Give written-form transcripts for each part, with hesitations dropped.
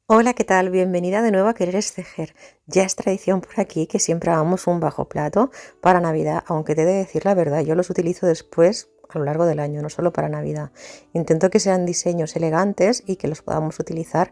Hola, ¿qué tal? Bienvenida de nuevo a Querer Tejer. Ya es tradición por aquí que siempre hagamos un bajo plato para Navidad, aunque te he de decir la verdad, yo los utilizo después a lo largo del año, no solo para Navidad. Intento que sean diseños elegantes y que los podamos utilizar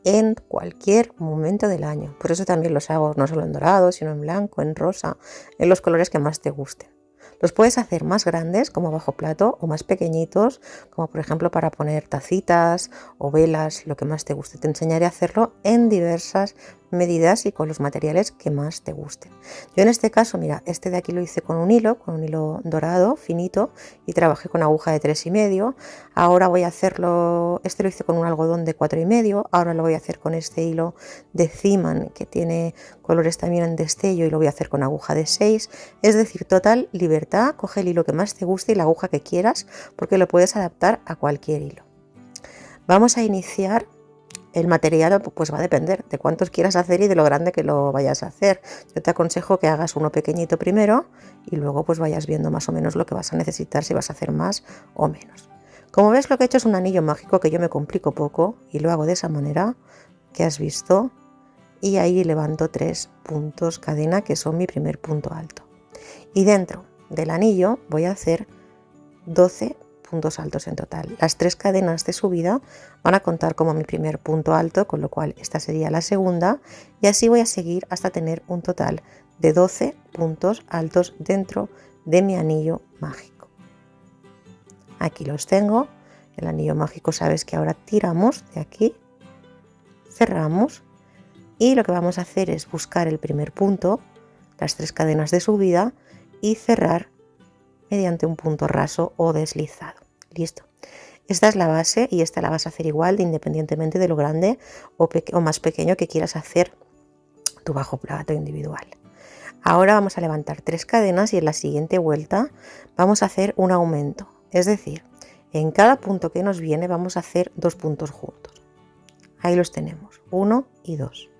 en cualquier momento del año. Por eso también los hago no solo en dorado, sino en blanco, en rosa, en los colores que más te gusten. Los puedes hacer más grandes como bajo plato o más pequeñitos como por ejemplo para poner tacitas o velas, lo que más te guste. Te enseñaré a hacerlo en diversas medidas y con los materiales que más te gusten. Yo en este caso, mira, este de aquí lo hice con un hilo dorado finito y trabajé con aguja de 3,5. Ahora voy a hacerlo, este lo hice con un algodón de 4,5. Ahora lo voy a hacer con este hilo de Ziman que tiene colores también en destello y lo voy a hacer con aguja de 6. Es decir, total libertad, coge el hilo que más te guste y la aguja que quieras porque lo puedes adaptar a cualquier hilo. Vamos a iniciar. El material pues va a depender de cuántos quieras hacer y de lo grande que lo vayas a hacer. Yo te aconsejo que hagas uno pequeñito primero y luego pues vayas viendo más o menos lo que vas a necesitar, si vas a hacer más o menos. Como ves, lo que he hecho es un anillo mágico que yo me complico poco y lo hago de esa manera que has visto, y ahí levanto 3 puntos cadena que son mi primer punto alto, y dentro del anillo voy a hacer 12 puntos altos en total. Las 3 cadenas de subida van a contar como mi primer punto alto, con lo cual esta sería la segunda, y así voy a seguir hasta tener un total de 12 puntos altos dentro de mi anillo mágico. Aquí los tengo. El anillo mágico, sabes que ahora tiramos de aquí, cerramos, y lo que vamos a hacer es buscar el primer punto, las 3 cadenas de subida, y cerrar mediante un punto raso o deslizado. Listo. Esta es la base y esta la vas a hacer igual, independientemente de lo grande o más pequeño que quieras hacer tu bajo plato individual. Ahora vamos a levantar 3 cadenas y en la siguiente vuelta vamos a hacer un aumento. Es decir, en cada punto que nos viene vamos a hacer 2 puntos juntos. Ahí los tenemos, 1 y 2.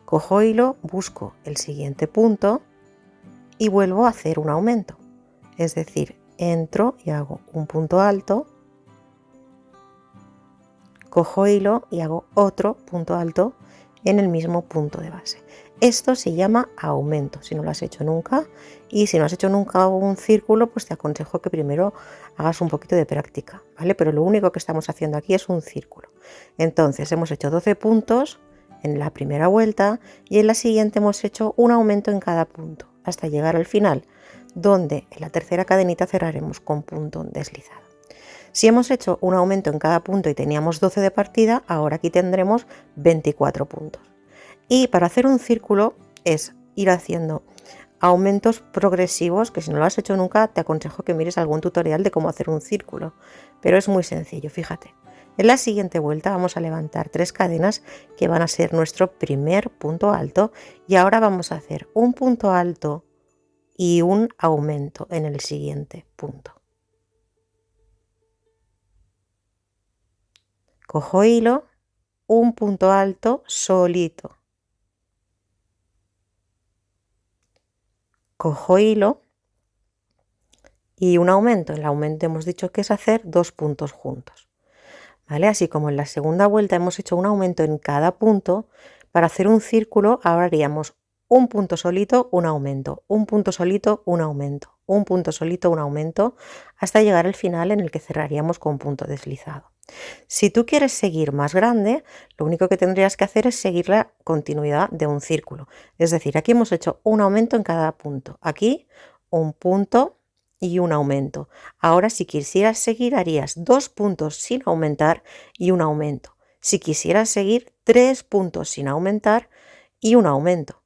Cojo hilo, busco el siguiente punto y vuelvo a hacer un aumento. Es decir, entro y hago un punto alto, cojo hilo y hago otro punto alto en el mismo punto de base. Esto se llama aumento, si no lo has hecho nunca, y si no has hecho nunca un círculo, pues te aconsejo que primero hagas un poquito de práctica, ¿vale? Pero lo único que estamos haciendo aquí es un círculo. Entonces hemos hecho 12 puntos en la primera vuelta y en la siguiente hemos hecho un aumento en cada punto hasta llegar al final, donde en la tercera cadenita cerraremos con punto deslizado. Si hemos hecho un aumento en cada punto y teníamos 12 de partida, ahora aquí tendremos 24 puntos. Y para hacer un círculo es ir haciendo aumentos progresivos, que si no lo has hecho nunca te aconsejo que mires algún tutorial de cómo hacer un círculo, pero es muy sencillo, fíjate. En la siguiente vuelta vamos a levantar 3 cadenas que van a ser nuestro primer punto alto, y ahora vamos a hacer un punto alto y un aumento en el siguiente punto. Cojo hilo, un punto alto solito. Cojo hilo y un aumento. El aumento hemos dicho que es hacer 2 puntos juntos, ¿vale? Así como en la segunda vuelta hemos hecho un aumento en cada punto, para hacer un círculo ahora haríamos un punto solito, un aumento, un punto solito, un aumento, un punto solito, un aumento, hasta llegar al final en el que cerraríamos con punto deslizado. Si tú quieres seguir más grande, lo único que tendrías que hacer es seguir la continuidad de un círculo. Es decir, aquí hemos hecho un aumento en cada punto. Aquí un punto y un aumento. Ahora, si quisieras seguir, harías 2 puntos sin aumentar y un aumento. Si quisieras seguir, 3 puntos sin aumentar y un aumento.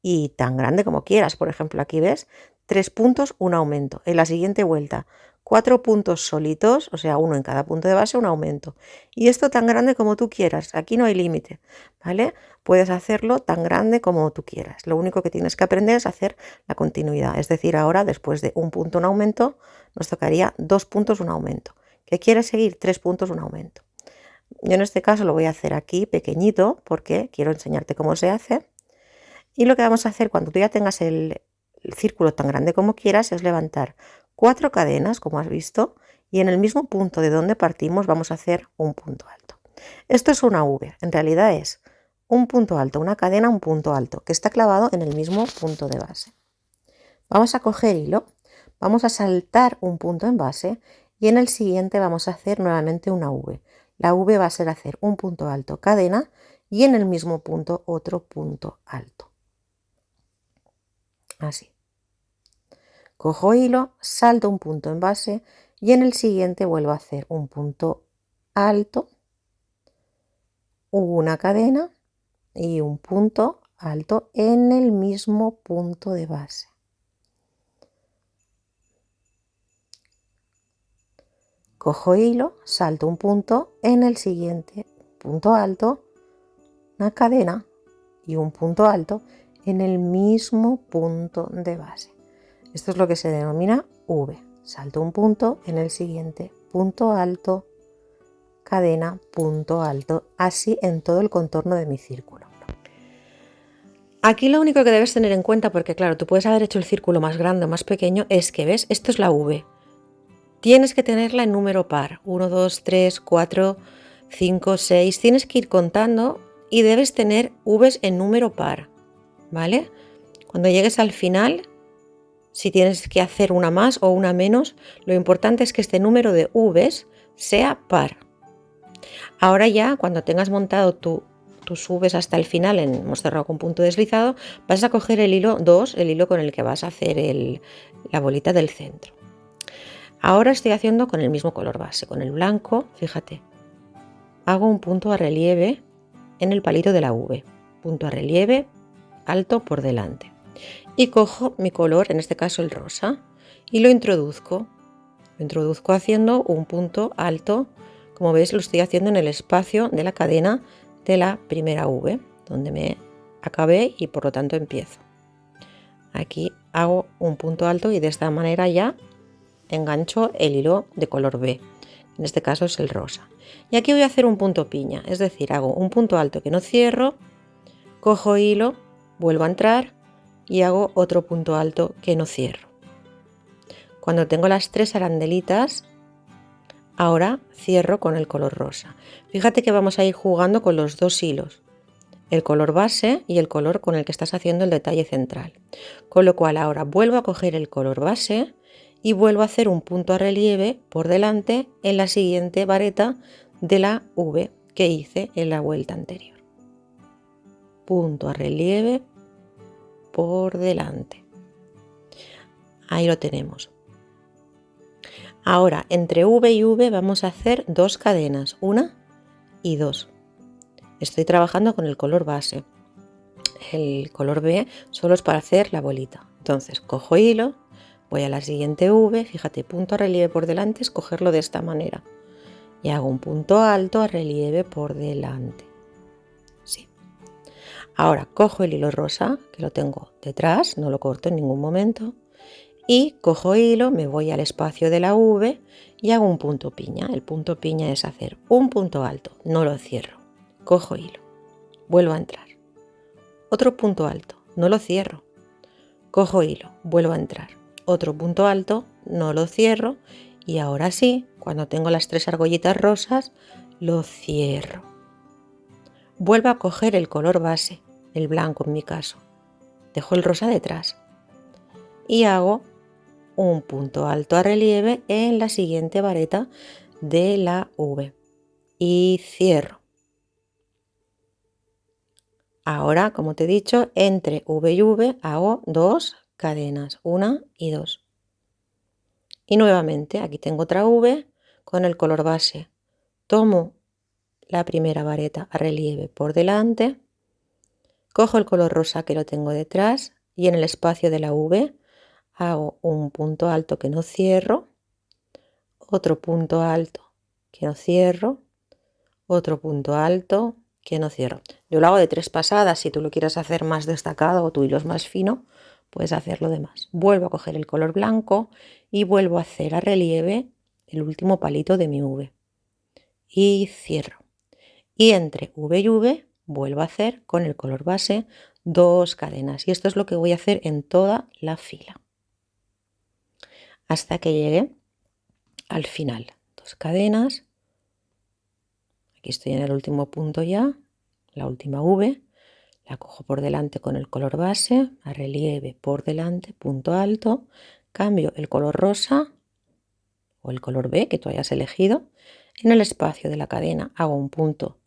Y tan grande como quieras. Por ejemplo, aquí ves 3 puntos, un aumento. En la siguiente vuelta, 4 puntos solitos, o sea, uno en cada punto de base, un aumento. Y esto tan grande como tú quieras. Aquí no hay límite, ¿vale? Puedes hacerlo tan grande como tú quieras. Lo único que tienes que aprender es hacer la continuidad. Es decir, ahora después de un punto, un aumento, nos tocaría 2 puntos, un aumento. ¿Qué quieres seguir? 3 puntos, un aumento. Yo en este caso lo voy a hacer aquí pequeñito porque quiero enseñarte cómo se hace. Y lo que vamos a hacer cuando tú ya tengas el círculo tan grande como quieras es levantar 4 cadenas, como has visto, y en el mismo punto de donde partimos vamos a hacer un punto alto. Esto es una V, en realidad es un punto alto, una cadena, un punto alto, que está clavado en el mismo punto de base. Vamos a coger hilo, vamos a saltar un punto en base y en el siguiente vamos a hacer nuevamente una V. La V va a ser hacer un punto alto, cadena, y en el mismo punto otro punto alto. Así. Cojo hilo, salto un punto en base y en el siguiente vuelvo a hacer un punto alto, una cadena y un punto alto en el mismo punto de base. Cojo hilo, salto un punto, en el siguiente punto alto, una cadena y un punto alto en el mismo punto de base. Esto es lo que se denomina V. Salto un punto, en el siguiente punto alto, cadena, punto alto, así en todo el contorno de mi círculo. Aquí lo único que debes tener en cuenta, porque claro, tú puedes haber hecho el círculo más grande o más pequeño, es que, ¿ves? Esto es la V. Tienes que tenerla en número par, 1, 2, 3, 4, 5, 6, tienes que ir contando y debes tener V's en número par, ¿vale? Cuando llegues al final, si tienes que hacer una más o una menos, lo importante es que este número de V's sea par. Ahora ya, cuando tengas montado tus V's hasta el final, hemos cerrado con punto deslizado, vas a coger el hilo 2, el hilo con el que vas a hacer la bolita del centro. Ahora estoy haciendo con el mismo color base, con el blanco, fíjate, hago un punto a relieve en el palito de la V, punto a relieve alto por delante, y cojo mi color, en este caso el rosa, y lo introduzco haciendo un punto alto, como veis lo estoy haciendo en el espacio de la cadena de la primera V, donde me acabé y por lo tanto empiezo. Aquí hago un punto alto y de esta manera ya engancho el hilo de color B, en este caso es el rosa. Y aquí voy a hacer un punto piña, es decir, hago un punto alto que no cierro, cojo hilo, vuelvo a entrar y hago otro punto alto que no cierro. Cuando tengo las 3 arandelitas, ahora cierro con el color rosa. Fíjate que vamos a ir jugando con los dos hilos, el color base y el color con el que estás haciendo el detalle central. Con lo cual ahora vuelvo a coger el color base y vuelvo a hacer un punto a relieve por delante en la siguiente vareta de la V que hice en la vuelta anterior. Punto a relieve por delante. Ahí lo tenemos. Ahora entre V y V vamos a hacer 2 cadenas, 1 y 2. Estoy trabajando con el color base. El color B solo es para hacer la bolita. Entonces cojo hilo, voy a la siguiente V, fíjate, punto a relieve por delante es cogerlo de esta manera. Y hago un punto alto a relieve por delante. Sí. Ahora cojo el hilo rosa, que lo tengo detrás, no lo corto en ningún momento. Y cojo hilo, me voy al espacio de la V y hago un punto piña. El punto piña es hacer un punto alto, no lo cierro. Cojo hilo, vuelvo a entrar. Otro punto alto, no lo cierro. Cojo hilo, vuelvo a entrar. Otro punto alto, no lo cierro. Y ahora sí, cuando tengo las 3 argollitas rosas, lo cierro. Vuelvo a coger el color base, el blanco en mi caso. Dejo el rosa detrás. Y hago un punto alto a relieve en la siguiente vareta de la V. Y cierro. Ahora, como te he dicho, entre V y V hago 2 cadenas, 1 y 2. Y nuevamente, aquí tengo otra V con el color base. Tomo la primera vareta a relieve por delante, cojo el color rosa que lo tengo detrás y en el espacio de la V hago un punto alto que no cierro, otro punto alto que no cierro, otro punto alto que no cierro. Yo lo hago de 3 pasadas, si tú lo quieres hacer más destacado o tu hilo es más fino, puedes hacerlo de más. Vuelvo a coger el color blanco y vuelvo a hacer a relieve el último palito de mi V. Y cierro. Y entre V y V vuelvo a hacer con el color base 2 cadenas. Y esto es lo que voy a hacer en toda la fila. Hasta que llegue al final. 2 cadenas. aquí estoy en el último punto ya, la última V, la cojo por delante con el color base, a relieve por delante, punto alto, cambio el color rosa o el color B que tú hayas elegido, en el espacio de la cadena hago un punto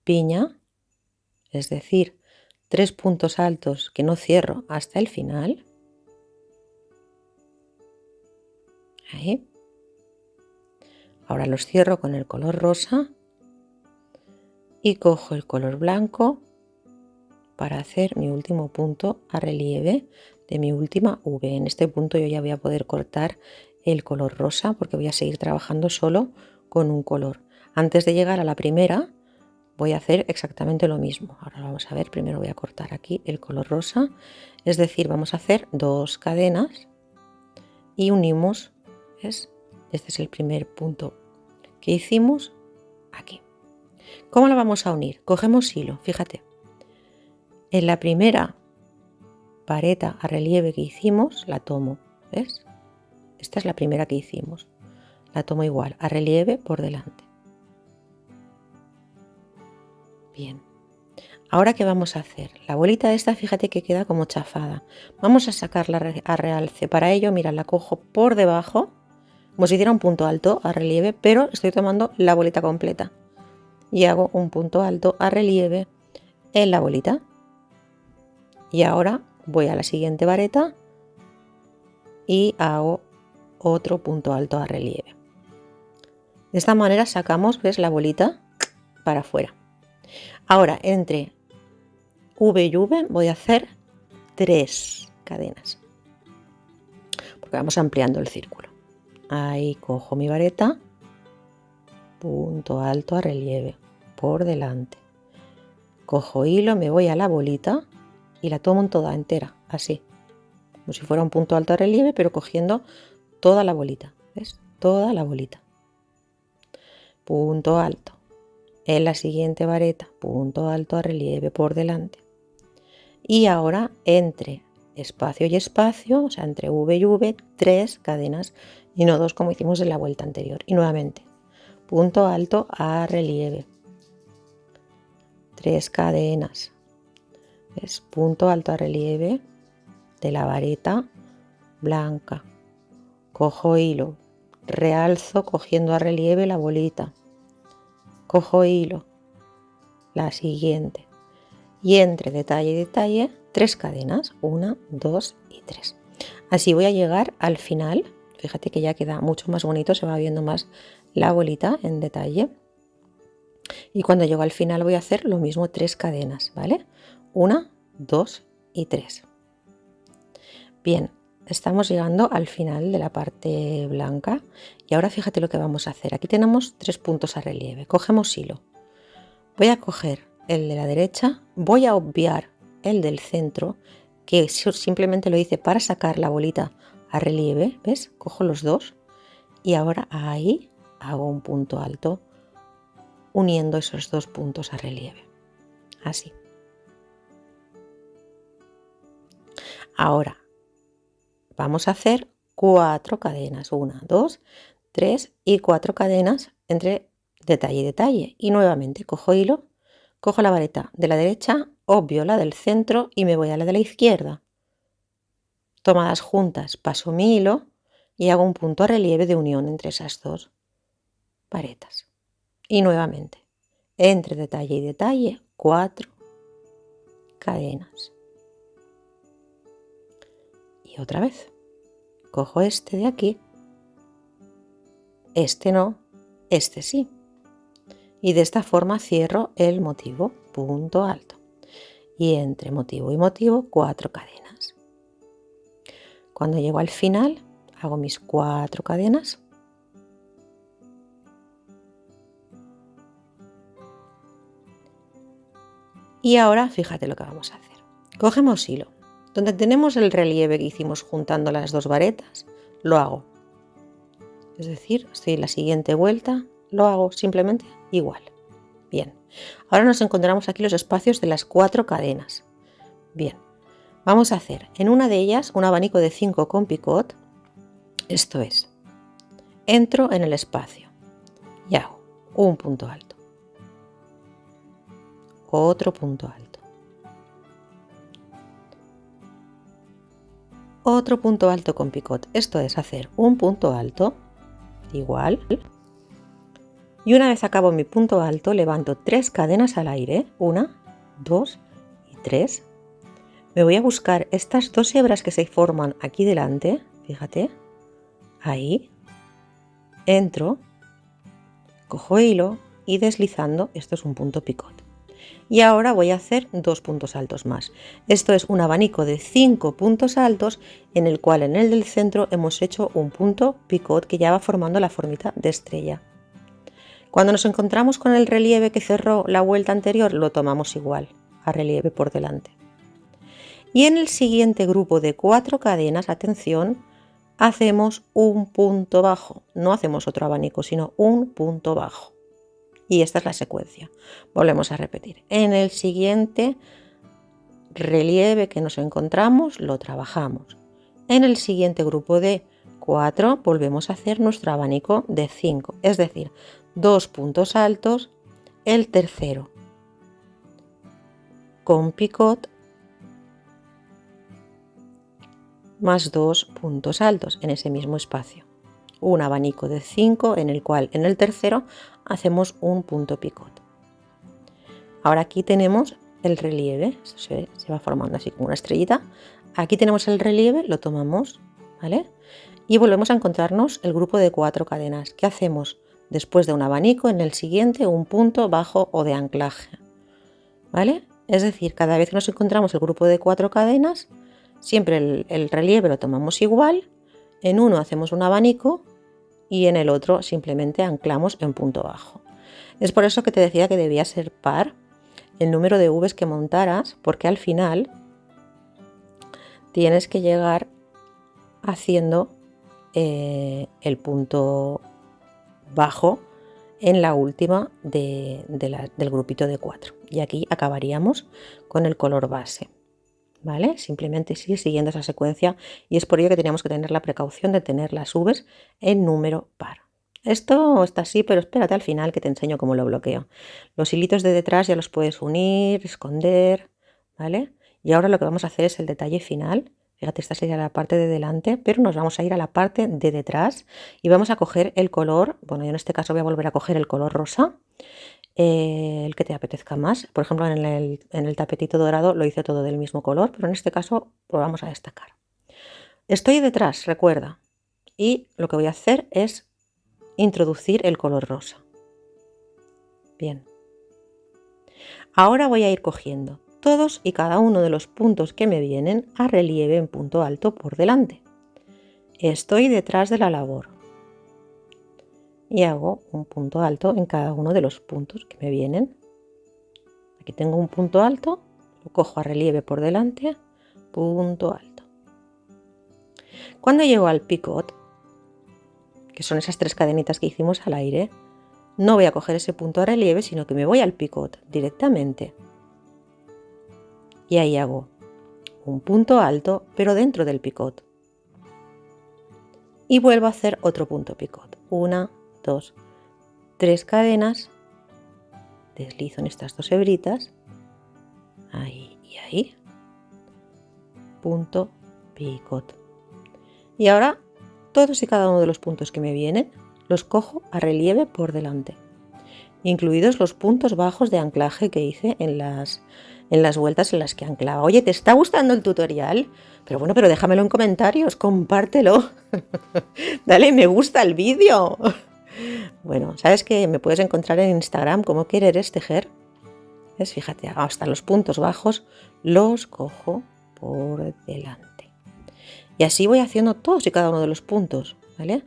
piña, es decir, 3 puntos altos que no cierro hasta el final. Ahí. Ahora los cierro con el color rosa y cojo el color blanco para hacer mi último punto a relieve de mi última V. En este punto yo ya voy a poder cortar el color rosa porque voy a seguir trabajando solo con un color. Antes de llegar a la primera voy a hacer exactamente lo mismo. Ahora vamos a ver, primero voy a cortar aquí el color rosa, es decir, vamos a hacer 2 cadenas y unimos, ¿ves? Este es el primer punto que hicimos aquí. ¿Cómo lo vamos a unir? Cogemos hilo, fíjate. En la primera vareta a relieve que hicimos, la tomo, ¿ves? Esta es la primera que hicimos. La tomo igual, a relieve por delante. Bien. Ahora, ¿qué vamos a hacer? La bolita esta, fíjate que queda como chafada. Vamos a sacarla a realce. Para ello, mira, la cojo por debajo, como si hiciera un punto alto a relieve, pero estoy tomando la bolita completa. Y hago un punto alto a relieve en la bolita. Y ahora voy a la siguiente vareta y hago otro punto alto a relieve. De esta manera sacamos, ¿ves? La bolita para afuera. Ahora, entre V y V voy a hacer 3 cadenas, porque vamos ampliando el círculo. Ahí cojo mi vareta, punto alto a relieve, por delante. Cojo hilo, me voy a la bolita y la tomo toda entera, así, como si fuera un punto alto a relieve, pero cogiendo toda la bolita, ¿ves? Toda la bolita. Punto alto. En la siguiente vareta, punto alto a relieve por delante. Y ahora entre espacio y espacio, o sea, entre V y V, 3 cadenas y no 2 como hicimos en la vuelta anterior. Y nuevamente, punto alto a relieve. 3 cadenas. Es punto alto a relieve de la vareta blanca. Cojo hilo, realzo cogiendo a relieve la bolita. Cojo hilo, la siguiente. Y entre detalle y detalle, 3 cadenas, 1, 2 y 3. Así voy a llegar al final. Fíjate que ya queda mucho más bonito, se va viendo más la bolita en detalle. Y cuando llego al final voy a hacer lo mismo, 3 cadenas, ¿vale? 1, 2 y 3. Bien, estamos llegando al final de la parte blanca y ahora fíjate lo que vamos a hacer. Aquí tenemos 3 puntos a relieve. Cogemos hilo. Voy a coger el de la derecha, voy a obviar el del centro, que simplemente lo hice para sacar la bolita a relieve, ¿ves? Cojo los dos y ahora ahí hago un punto alto uniendo esos 2 puntos a relieve, así. Ahora vamos a hacer 4 cadenas, 1, 2, 3 y 4 cadenas entre detalle y detalle. Y nuevamente cojo hilo, cojo la vareta de la derecha, obvio la del centro y me voy a la de la izquierda. Tomadas juntas, paso mi hilo y hago un punto a relieve de unión entre esas 2 varetas. Y nuevamente, entre detalle y detalle, 4 cadenas. Y otra vez, cojo este de aquí, este no, este sí. Y de esta forma cierro el motivo, punto alto. Y entre motivo y motivo, 4 cadenas. Cuando llego al final, hago mis 4 cadenas. Y ahora fíjate lo que vamos a hacer. Cogemos hilo. Donde tenemos el relieve que hicimos juntando las 2 varetas, lo hago. Es decir, estoy en la siguiente vuelta, lo hago simplemente igual. Bien, ahora nos encontramos aquí los espacios de las 4 cadenas. Bien, vamos a hacer en una de ellas un abanico de 5 con picot. Esto es, entro en el espacio y hago un punto alto. otro punto alto. Otro punto alto con picot. Esto es hacer un punto alto igual. Y una vez acabo mi punto alto, levanto 3 cadenas al aire. 1, 2 y 3. Me voy a buscar estas 2 hebras que se forman aquí delante. Fíjate. Ahí. Entro. Cojo hilo y deslizando. Esto es un punto picot. Y ahora voy a hacer 2 puntos altos más. Esto es un abanico de 5 puntos altos en el cual en el del centro hemos hecho un punto picot que ya va formando la formita de estrella. Cuando nos encontramos con el relieve que cerró la vuelta anterior, lo tomamos igual, a relieve por delante. Y en el siguiente grupo de 4 cadenas, atención, hacemos un punto bajo. No hacemos otro abanico, sino un punto bajo. Y esta es la secuencia. Volvemos a repetir. En el siguiente relieve que nos encontramos, lo trabajamos. En el siguiente grupo de 4 volvemos a hacer nuestro abanico de 5, es decir, 2 puntos altos, el tercero con picot más 2 puntos altos en ese mismo espacio. Un abanico de 5 en el cual en el tercero hacemos un punto picot. Ahora aquí tenemos el relieve, se va formando así como una estrellita. Aquí tenemos el relieve, lo tomamos, ¿vale? Y volvemos a encontrarnos el grupo de 4 cadenas. ¿Qué hacemos? Después de un abanico, en el siguiente un punto bajo o de anclaje, ¿vale? Es decir, cada vez que nos encontramos el grupo de 4 cadenas, siempre el relieve lo tomamos igual. En uno hacemos un abanico y en el otro simplemente anclamos en punto bajo. Es por eso que te decía que debía ser par el número de V's que montaras, porque al final tienes que llegar haciendo el punto bajo en la última del grupito de 4. Y aquí acabaríamos con el color base, ¿vale? Simplemente sigue siguiendo esa secuencia y es por ello que teníamos que tener la precaución de tener las V's en número par. Esto está así, pero espérate al final que te enseño cómo lo bloqueo. Los hilitos de detrás ya los puedes unir, esconder, ¿vale? Y ahora lo que vamos a hacer es el detalle final. Fíjate, esta sería la parte de delante, pero nos vamos a ir a la parte de detrás y vamos a coger el color, bueno, yo en este caso voy a volver a coger el color rosa, el que te apetezca más. Por ejemplo, en el tapetito dorado lo hice todo del mismo color, pero en este caso lo vamos a destacar. Estoy detrás, recuerda, y lo que voy a hacer es introducir el color rosa. Bien. Ahora voy a ir cogiendo todos y cada uno de los puntos que me vienen a relieve en punto alto por delante. Estoy detrás de la labor y hago un punto alto en cada uno de los puntos que me vienen. Aquí tengo un punto alto, lo cojo a relieve por delante, punto alto. Cuando llego al picot, que son esas 3 cadenitas que hicimos al aire, no voy a coger ese punto a relieve, sino que me voy al picot directamente. Y ahí hago un punto alto, pero dentro del picot. Y vuelvo a hacer otro punto picot. 1, 2, 3 cadenas. Deslizo en estas 2 hebritas. Ahí y ahí. Punto picot. Y ahora todos y cada uno de los puntos que me vienen los cojo a relieve por delante, incluidos los puntos bajos de anclaje que hice en las vueltas en las que anclaba. Oye, ¿te está gustando el tutorial? Pero bueno, pero déjamelo en comentarios, compártelo. Dale me gusta al vídeo. Bueno, sabes que me puedes encontrar en Instagram como Querer Tejer. ¿Ves? Fíjate, hasta los puntos bajos los cojo por delante. Y así voy haciendo todos y cada uno de los puntos, ¿vale?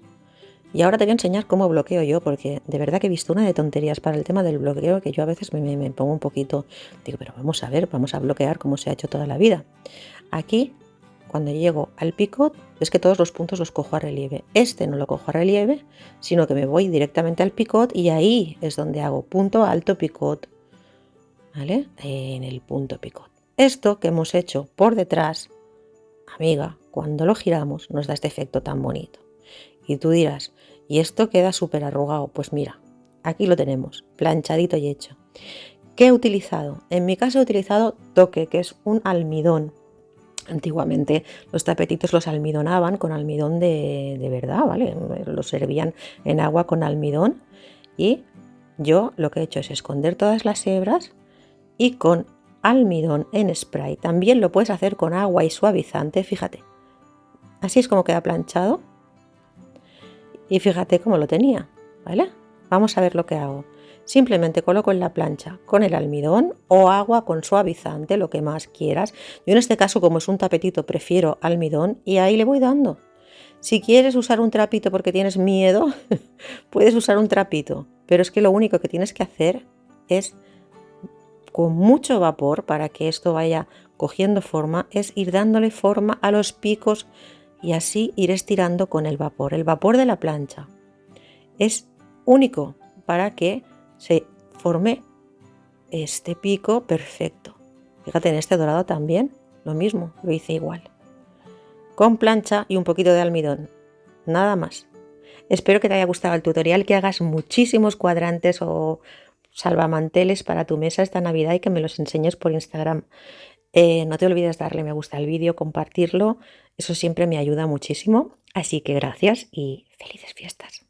Y ahora te voy a enseñar cómo bloqueo yo, porque de verdad que he visto una de tonterías para el tema del bloqueo que yo a veces me pongo un poquito, digo, pero vamos a ver, vamos a bloquear como se ha hecho toda la vida. Aquí, cuando llego al picot, es que todos los puntos los cojo a relieve. Este no lo cojo a relieve, sino que me voy directamente al picot y ahí es donde hago punto alto picot, ¿vale? En el punto picot. Esto que hemos hecho por detrás, amiga, cuando lo giramos nos da este efecto tan bonito. Y tú dirás, ¿y esto queda súper arrugado? Pues mira, aquí lo tenemos, planchadito y hecho. ¿Qué he utilizado? En mi caso he utilizado toque, que es un almidón. Antiguamente los tapetitos los almidonaban con almidón de verdad, ¿vale? Los servían en agua con almidón y yo lo que he hecho es esconder todas las hebras y con almidón en spray. También lo puedes hacer con agua y suavizante, fíjate. Así es como queda planchado y fíjate cómo lo tenía, ¿vale? Vamos a ver lo que hago. Simplemente coloco en la plancha con el almidón o agua con suavizante, lo que más quieras. Yo en este caso, como es un tapetito, prefiero almidón y ahí le voy dando. Si quieres usar un trapito porque tienes miedo, puedes usar un trapito, pero es que lo único que tienes que hacer es, con mucho vapor, para que esto vaya cogiendo forma, es ir dándole forma a los picos y así ir estirando con el vapor. El vapor de la plancha es único para que se forme este pico perfecto. Fíjate, en este dorado también lo mismo, lo hice igual. Con plancha y un poquito de almidón, nada más. Espero que te haya gustado el tutorial, que hagas muchísimos cuadrantes o salvamanteles para tu mesa esta Navidad y que me los enseñes por Instagram. No te olvides darle me gusta al vídeo, compartirlo, eso siempre me ayuda muchísimo. Así que gracias y felices fiestas.